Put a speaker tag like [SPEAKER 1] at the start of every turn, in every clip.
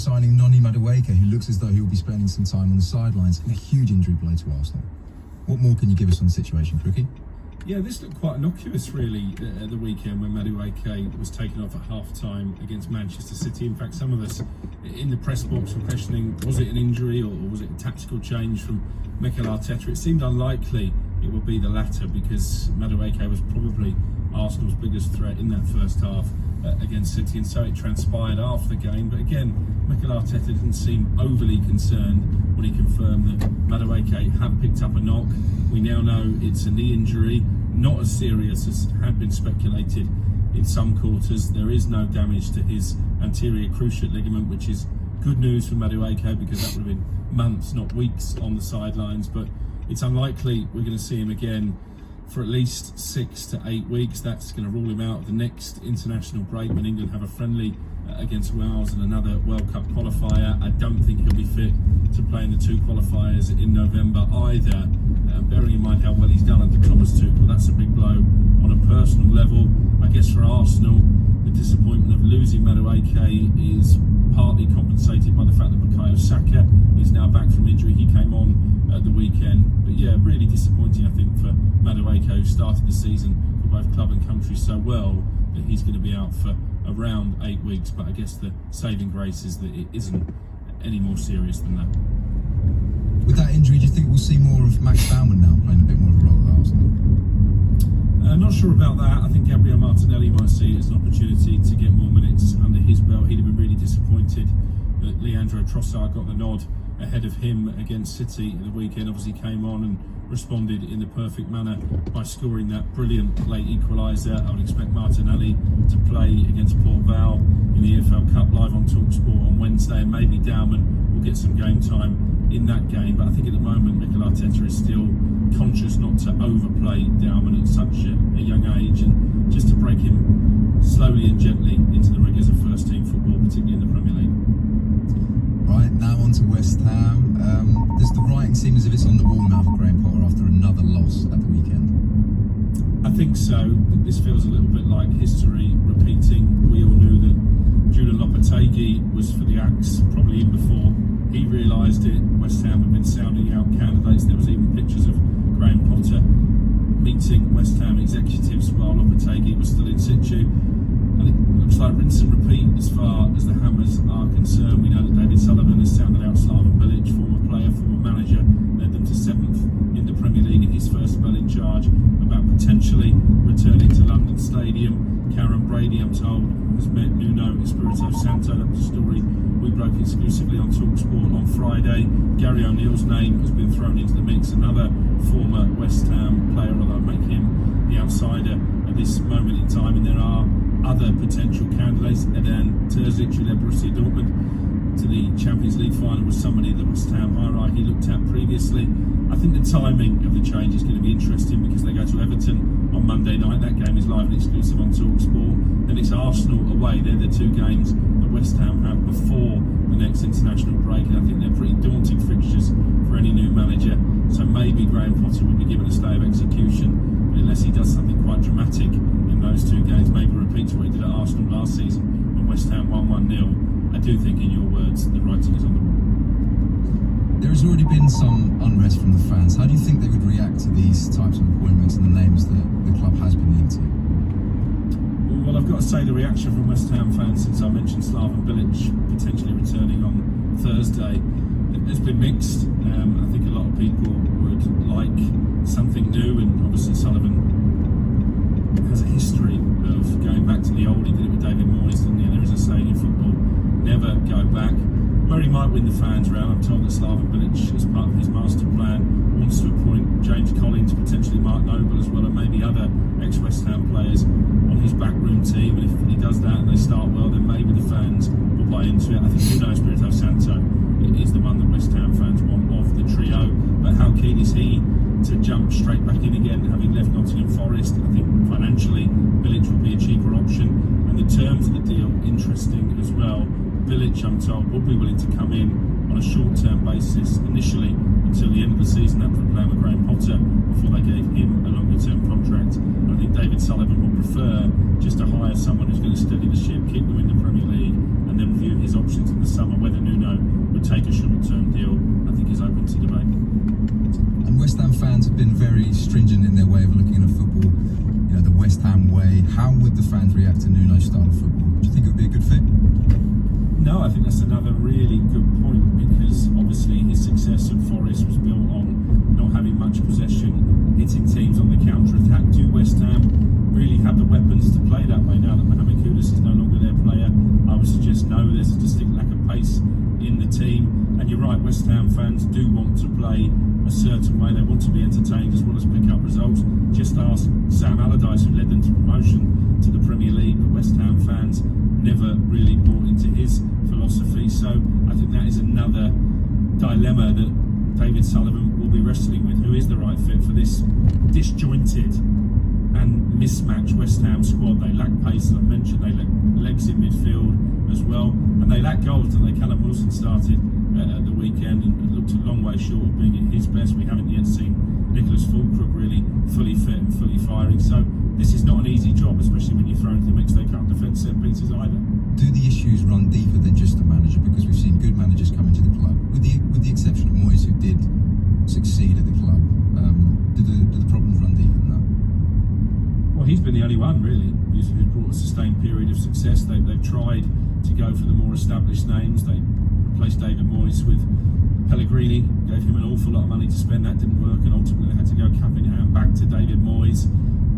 [SPEAKER 1] signing Noni Madueke, who looks as though he'll be spending some time on the sidelines, and a huge injury blow to Arsenal. What more can you give us on the situation, Crookie?
[SPEAKER 2] Yeah, this looked quite innocuous really at the weekend when Madueke was taken off at half-time against Manchester City. In fact, some of us in the press box were questioning, was it an injury or was it a tactical change from Mikel Arteta? It seemed unlikely it would be the latter because Madueke was probably Arsenal's biggest threat in that first half against City, and so it transpired after the game. But again, Mikel Arteta didn't seem overly concerned when he confirmed that Madueke had picked up a knock. We now know it's a knee injury, not as serious as had been speculated in some quarters. There is no damage to his anterior cruciate ligament, which is good news for Madueke because that would have been months, not weeks, on the sidelines. But it's unlikely we're going to see him again for at least 6 to 8 weeks. That's going to rule him out of the next international break when England have a friendly against Wales and another World Cup qualifier. I don't think he'll be fit to play in the two qualifiers in November either. Bearing in mind how well he's done under Thomas Tuchel, that's a big blow on a personal level. I guess for Arsenal, the disappointment of losing Madueke is partly compensated by the fact that Bukayo Saka is now back from injury. He came on at the weekend, but yeah, really disappointing I think for Madueke, who started the season for both club and country so well, that he's going to be out for around 8 weeks. But I guess the saving grace is that it isn't any more serious than that.
[SPEAKER 1] With that injury, do you think we'll see more of Max Baumann now playing a bit more of a role at Arsenal?
[SPEAKER 2] Not sure about that. I think Gabriel Martinelli might see it as an opportunity to get more minutes under his belt. He'd have been really disappointed that Leandro Trossard got the nod ahead of him against City at the weekend. Obviously came on and responded in the perfect manner by scoring that brilliant late equaliser. I would expect Martinelli to play against Port Vale in the EFL Cup live on TalkSport on Wednesday, and maybe Baumann will get some game time in that game. But I think at the moment Mikel Arteta is still conscious not to overplay Baumann at such a young age, and just to break him slowly and gently into the rigours of first team football, particularly in the Premier League.
[SPEAKER 1] Right, now on to West Ham. Does the writing seem as if it's on the wall now for Graham Potter after another loss at the weekend?
[SPEAKER 2] I think so. This feels a little bit like history repeating. We all knew that Julian Lopetegui was for the axe probably even before he realised it. West Ham had been sounding out candidates. There was even pictures of Graham Potter meeting West Ham executives while Lopetegui was still in situ. And it looks like rinse and repeat as far as the Hammers are concerned. We know that David Sullivan has sounded out Slaven Bilic, former player, former manager, led them to 7th in the Premier League in his first spell in charge, about potentially returning to London Stadium. Karen Brady, I'm told, has met Nuno Espirito Santo. That was a story we broke exclusively on TalkSport on Friday. Gary O'Neill's name has been thrown into the mix, another former West Ham player, although make him the outsider at this moment in time. And there are other potential candidates. Eden Terzic, who led Borussia Dortmund to the Champions League final, was somebody that West Ham hierarchy looked at previously. I think the timing of the change is going to be interesting because they go to Everton on Monday night. That game is live and exclusive on TalkSport. Then it's Arsenal away. They're the two games that West Ham have before the next international break, and I think they're pretty daunting fixtures for any new manager. So maybe Graham Potter will be given a stay of execution, but unless he does something quite dramatic in those two games, maybe repeats what he did at Arsenal last season when West Ham won 1-0. I do think, in your words, the writing is on the wall.
[SPEAKER 1] There has already been some unrest from the fans. How do you think they would react to these types of appointments and the names that the club has been linked to?
[SPEAKER 2] Well, I've got to say the reaction from West Ham fans since I mentioned Slaven Bilic potentially returning on Thursday has been mixed. I think a lot of people would like something new, and obviously Sullivan has a history of going back to the old. He did it with David Moyes, didn't he? There is a saying in football, never go back. Where he might win the fans round, I'm told that Slaven Bilic, as part of his master plan, wants to appoint James Collins, potentially Mark Noble as well, and maybe other ex-West Ham players on his backroom team. And if he does that and they start well, then maybe the fans will buy into it. I think Nuno Espirito Santo is the one that West Ham fans want of the trio. But how keen is he to jump straight back in again, having left Nottingham Forest? I think financially Bilic will be a cheaper option, and the terms of the deal interesting as well. Bilic, I'm told, would be willing to come in on a short-term basis initially until the end of the season after playing with Graham Potter before they gave him a longer-term contract. And I think David Sullivan would prefer just to hire someone who's going to steady the ship, keep them in the Premier League, and then review his options in the summer. Whether Nuno would take a short-term deal, I think is open to debate.
[SPEAKER 1] And West Ham fans have been very stringent in their way of looking at football, you know, the West Ham way. How would the fans react to Nuno's style of football? Do you think it would be a good fit?
[SPEAKER 2] No, I think that's another really good point, because obviously his success at Forest was built on not having much possession, hitting teams on the counter-attack. Do West Ham really have the weapons to play that way now that Mohamed Kudus is no longer their player? I would suggest no. There's a distinct lack of pace in the team, and you're right, West Ham fans do want to play a certain way. They want to be entertained as well as pick up results. Just ask Sam Allardyce, who led them to promotion to the Premier League, but West Ham fans never really bought into his philosophy. So I think that is another dilemma that David Sullivan will be wrestling with. Who is the right fit for this disjointed and mismatched West Ham squad? They lack pace, as I mentioned. They lack legs in midfield as well, and they lack goals. And they Callum Wilson started at the weekend and looked a long way short of being at his best. We haven't yet seen Nicholas Fulcrook really fully fit and fully firing. So this is not an easy job, especially when you throw into the mix they can't defend set pieces either.
[SPEAKER 1] Do the issues run deeper than just the manager? Because we've seen good managers come into the club, with the exception of Moyes, who did succeed at the club. Do the problems run deeper than that?
[SPEAKER 2] Well, he's been the only one really who's brought a sustained period of success. They've tried to go for the more established names. They replaced David Moyes with Pellegrini, gave him an awful lot of money to spend. That didn't work, and ultimately they had to go cap in hand back to David Moyes.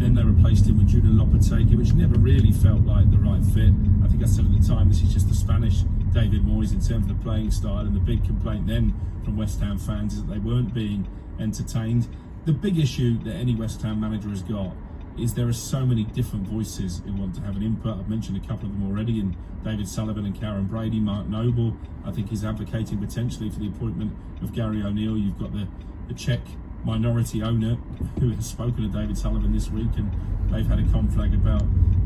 [SPEAKER 2] Then they replaced him with Julian Lopetegui, which never really felt like the right fit. I think I said at the time, this is just the Spanish David Moyes in terms of the playing style, and the big complaint then from West Ham fans is that they weren't being entertained. The big issue that any West Ham manager has got is there are so many different voices who want to have an input. I've mentioned a couple of them already, in David Sullivan and Karen Brady. Mark Noble, I think, is advocating potentially for the appointment of Gary O'Neill. You've got the Czech minority owner who has spoken to David Sullivan this week, and they've had a conflag about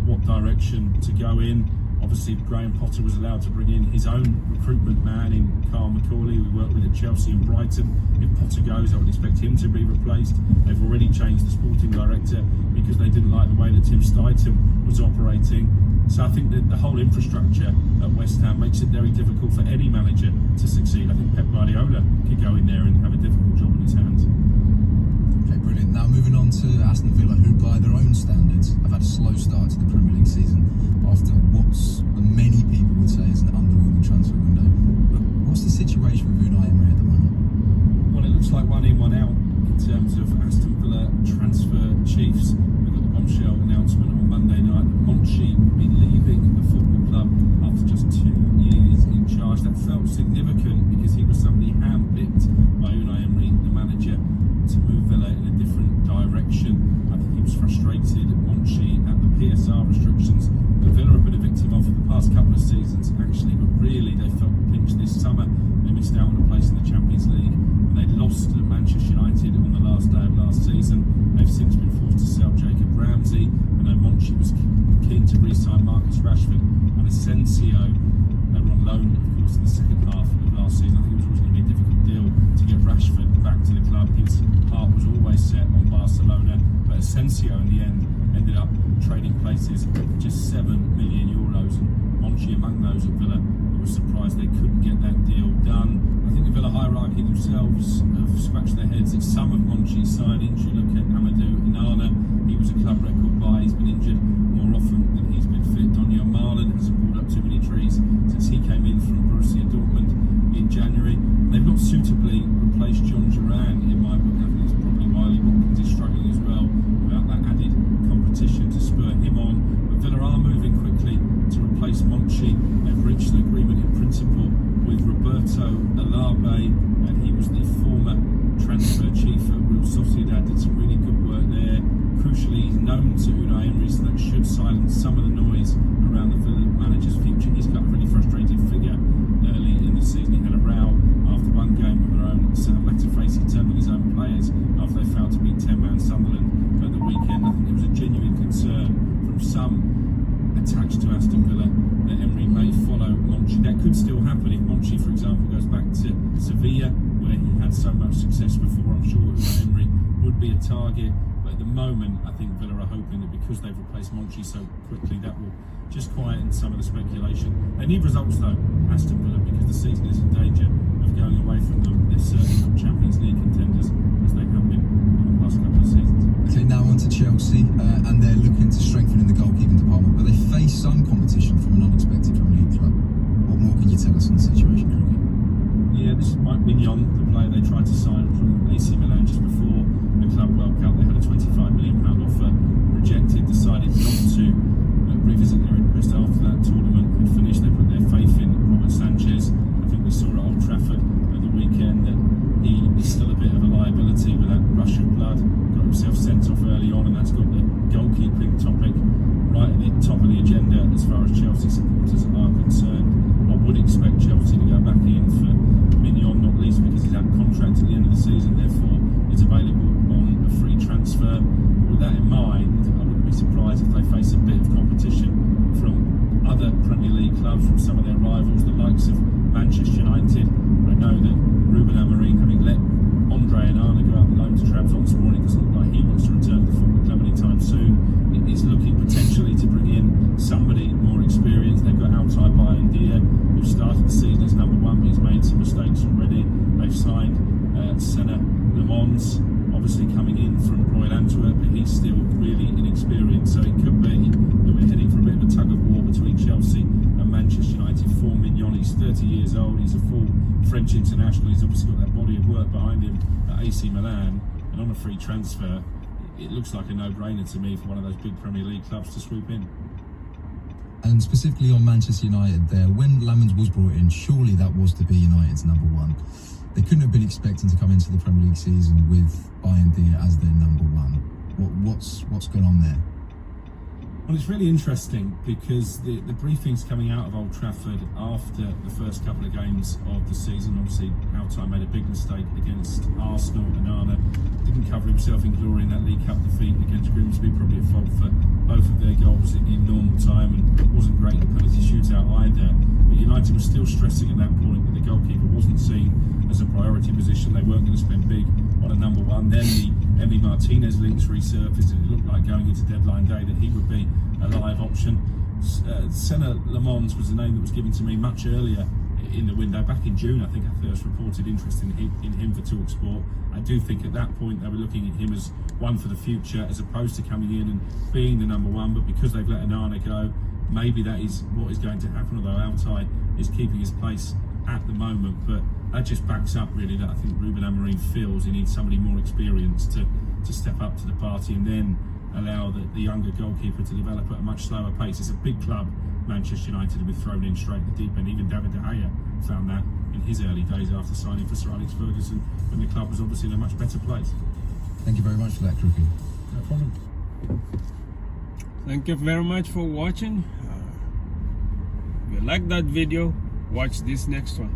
[SPEAKER 2] what direction to go in. Obviously, Graham Potter was allowed to bring in his own recruitment man in Carl McCauley, who we worked with at Chelsea and Brighton. If Potter goes, I would expect him to be replaced. They've already changed the sporting director because they didn't like the way that Tim Steidten was operating. So I think that the whole infrastructure at West Ham makes it very difficult for any manager to succeed. I think Pep Guardiola could go in there and have a difficult job in his hands.
[SPEAKER 1] Okay, brilliant. Now moving on to Aston Villa, who by their own standards have had a slow start to the Premier League season after many people would say is an underwhelming transfer window. But what's the situation with Unai Emery at the moment?
[SPEAKER 2] Well, it looks like one in, one out in terms of Aston Villa transfer chiefs. We got the bombshell announcement on Monday night that Monchi will be leaving the football club after just 2 years in charge. That felt significant because he was somebody hand-picked by Unai Emery, the manager, to move Villa in a different direction. I think he was frustrated at Monchi at the PSR restrictions that Villa have been a victim of for the past couple of seasons, actually, but really they felt the pinch this summer. They missed out on a place in the Champions League, and they lost at Manchester United on the last day of last season. They've since been forced to sell Jacob Ramsey. I know Monchi was keen to re-sign Marcus Rashford and Asensio. They were on loan, of course, in the second half of last season. I think it was always going to be a difficult deal to get Rashford back to the club. His heart was always set on Barcelona, but Asensio in the end ended up trading places for just €7 million, and Monchi among those at Villa who were surprised they couldn't get that deal done. I think the Villa hierarchy themselves have scratched their heads at some of Monchi's signings. You look at Amadou Onana, he was a club record buy, he's been injured more often than he's been fit. Donyell Marlon hasn't pulled up too many trees since he came in from Borussia Dortmund in January. They've not suitably replaced John Duran in my book. I think it's probably Riley Watkins is struggling as well without that added competition to spur him on. But Villa are moving quickly to replace Monchi. They've reached an agreement in principle with Roberto Alabe, and he was the former transfer chief at Real Sociedad, did some really good work there. Crucially, he's known to Unai Emery, so that should silence some of the noise around the Villa manager's future. He's got a really frustrated figure could still happen if Monchi, for example, goes back to Sevilla, where he had so much success before. I'm sure Emery would be a target, but at the moment I think Villa are hoping that because they've replaced Monchi so quickly, that will just quieten some of the speculation. They need results though, Aston Villa, because the season is in danger of going away from them. They're certainly not Champions League contenders as they have been in the past couple of seasons.
[SPEAKER 1] Okay, now on to Chelsea, and they're looking to strengthen in the goalkeeping department, but they face some competition from an unexpected Premier League club. What more can you tell us on the situation, Cricket?
[SPEAKER 2] Yeah, this is Mike Mignon, the player they tried to sign from AC Milan just before the Club World Cup. They had a £25 million offer, rejected, decided not to revisit their interest after that tournament had finished. They put their faith in Robert Sanchez. I think we saw at Old Trafford at the weekend that he is still a bit of a liability with that rush of blood. Got himself sent off early on, and that's got the goalkeeping topic right at the top of the agenda as far as Chelsea supporters are concerned. I would expect Chelsea to go back in for Mignon, not least because he's out of contract at the end of the season, therefore it's available on a free transfer. With that in mind, I wouldn't be surprised if they face a bit of competition from other Premier League clubs, from some of their rivals, the likes of Manchester United. I know that Ruben Amorim, having let Andre Onana go out on loan to Trabzonspor, and it doesn't look like he wants to return to the football club anytime soon, is looking potentially to bring in somebody more experienced. They've got Altay Bayindir, who started the season as number one, but he's made some mistakes already. They've signed Senna Le Mans, obviously coming in from Royal Antwerp, but he's still really inexperienced. So it could be that we're heading for a bit of a tug of war between Chelsea and Manchester United for Mignon. He's 30 years old, he's a full French international, he's obviously got that body of work behind him at AC Milan, and on a free transfer, it looks like a no-brainer to me for one of those big Premier League clubs to swoop in.
[SPEAKER 1] And specifically on Manchester United there, when Lamens was brought in, surely that was to be United's number one. They couldn't have been expecting to come into the Premier League season with Bayindir as their number one. What's going on there?
[SPEAKER 2] Well, it's really interesting because the briefings coming out of Old Trafford after the first couple of games of the season, obviously Altay made a big mistake against Arsenal. Onana didn't cover himself in glory in that League Cup defeat against Grimsby, probably at fault for both of their goals in normal time, and it wasn't great in the penalty shootout either. But United was still stressing at that point that the goalkeeper wasn't seen as a priority position. They weren't going to spend big on a number one. Then the Emi Martinez links resurfaced, and it looked like going into deadline day that he would be a live option. Senna Le Mans was the name that was given to me much earlier in the window. Back in June, I think I first reported interest in him for TalkSport. I do think at that point they were looking at him as one for the future, as opposed to coming in and being the number one. But because they've let Onana go, maybe that is what is going to happen, although Altay is keeping his place at the moment. But that just backs up really that I think Ruben Amorim feels he needs somebody more experienced to step up to the party, and then allow the younger goalkeeper to develop at a much slower pace. It's a big club, Manchester United, to be thrown in straight at the deep end. Even David De Gea found that in his early days after signing for Sir Alex Ferguson, when the club was obviously in a much better place.
[SPEAKER 1] Thank you very much for that, Crookie.
[SPEAKER 2] No problem.
[SPEAKER 3] Thank you very much for watching. If you like that video, watch this next one.